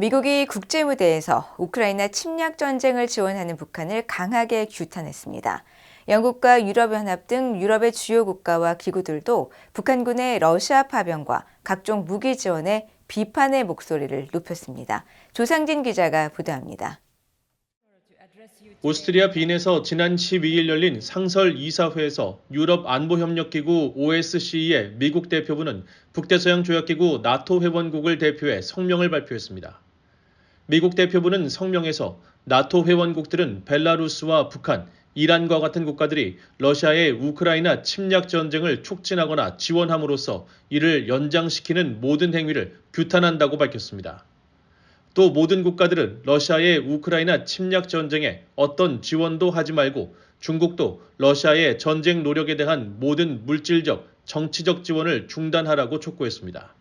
미국이 국제무대에서 우크라이나 침략 전쟁을 지원하는 북한을 강하게 규탄했습니다. 영국과 유럽연합 등 유럽의 주요 국가와 기구들도 북한군의 러시아 파병과 각종 무기 지원에 비판의 목소리를 높였습니다. 조상진 기자가 보도합니다. 오스트리아 빈에서 지난 12일 열린 상설 이사회에서 유럽 안보협력기구 OSCE의 미국 대표부는 북대서양 조약기구 나토 회원국을 대표해 성명을 발표했습니다. 미국 대표부는 성명에서 나토 회원국들은 벨라루스와 북한, 이란과 같은 국가들이 러시아의 우크라이나 침략 전쟁을 촉진하거나 지원함으로써 이를 연장시키는 모든 행위를 규탄한다고 밝혔습니다. 또 모든 국가들은 러시아의 우크라이나 침략 전쟁에 어떤 지원도 하지 말고 중국도 러시아의 전쟁 노력에 대한 모든 물질적, 정치적 지원을 중단하라고 촉구했습니다.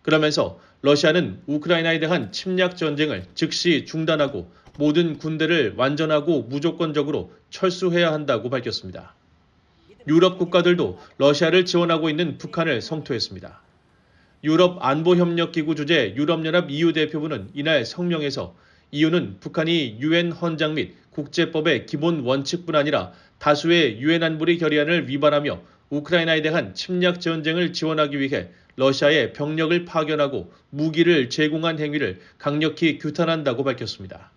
그러면서 러시아는 우크라이나에 대한 침략 전쟁을 즉시 중단하고 모든 군대를 완전하고 무조건적으로 철수해야 한다고 밝혔습니다. 유럽 국가들도 러시아를 지원하고 있는 북한을 성토했습니다. 유럽 안보협력기구 주재 유럽연합 EU 대표부는 이날 성명에서 EU는 북한이 유엔 헌장 및 국제법의 기본 원칙뿐 아니라 다수의 유엔 안보리 결의안을 위반하며 우크라이나에 대한 침략 전쟁을 지원하기 위해 러시아의 병력을 파견하고 무기를 제공한 행위를 강력히 규탄한다고 밝혔습니다.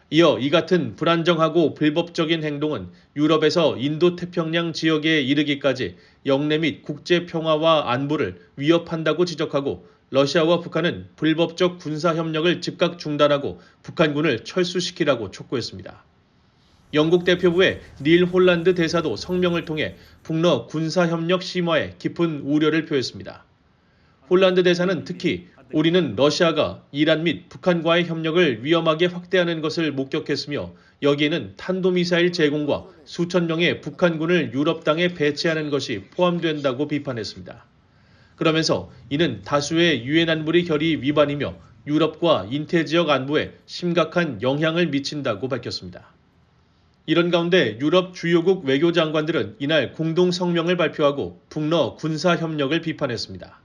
이어 이 같은 불안정하고 불법적인 행동은 유럽에서 인도태평양 지역에 이르기까지 영내 및 국제 평화와 안보를 위협한다고 지적하고 러시아와 북한은 불법적 군사협력을 즉각 중단하고 북한군을 철수시키라고 촉구했습니다. 영국 대표부의 닐 홀란드 대사도 성명을 통해 북러 군사협력 심화에 깊은 우려를 표했습니다. 홀란드 대사는 특히 우리는 러시아가 이란 및 북한과의 협력을 위험하게 확대하는 것을 목격했으며 여기에는 탄도미사일 제공과 수천 명의 북한군을 유럽 땅에 배치하는 것이 포함된다고 비판했습니다. 그러면서 이는 다수의 유엔 안보리 결의 위반이며 유럽과 인태지역 안보에 심각한 영향을 미친다고 밝혔습니다. 이런 가운데 유럽 주요국 외교장관들은 이날 공동 성명을 발표하고 북러 군사협력을 비판했습니다.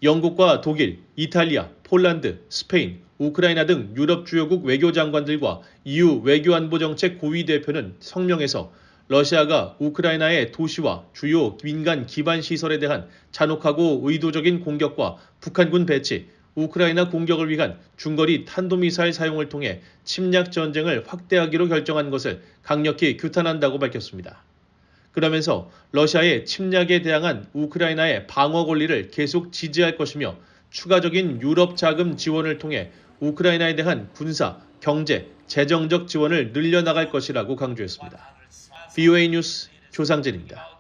영국과 독일, 이탈리아, 폴란드, 스페인, 우크라이나 등 유럽 주요국 외교장관들과 EU 외교안보정책 고위 대표는 성명에서 러시아가 우크라이나의 도시와 주요 민간 기반 시설에 대한 잔혹하고 의도적인 공격과 북한군 배치, 우크라이나 공격을 위한 중거리 탄도미사일 사용을 통해 침략 전쟁을 확대하기로 결정한 것을 강력히 규탄한다고 밝혔습니다. 그러면서 러시아의 침략에 대항한 우크라이나의 방어 권리를 계속 지지할 것이며 추가적인 유럽 자금 지원을 통해 우크라이나에 대한 군사, 경제, 재정적 지원을 늘려나갈 것이라고 강조했습니다. VOA 뉴스 조상진입니다.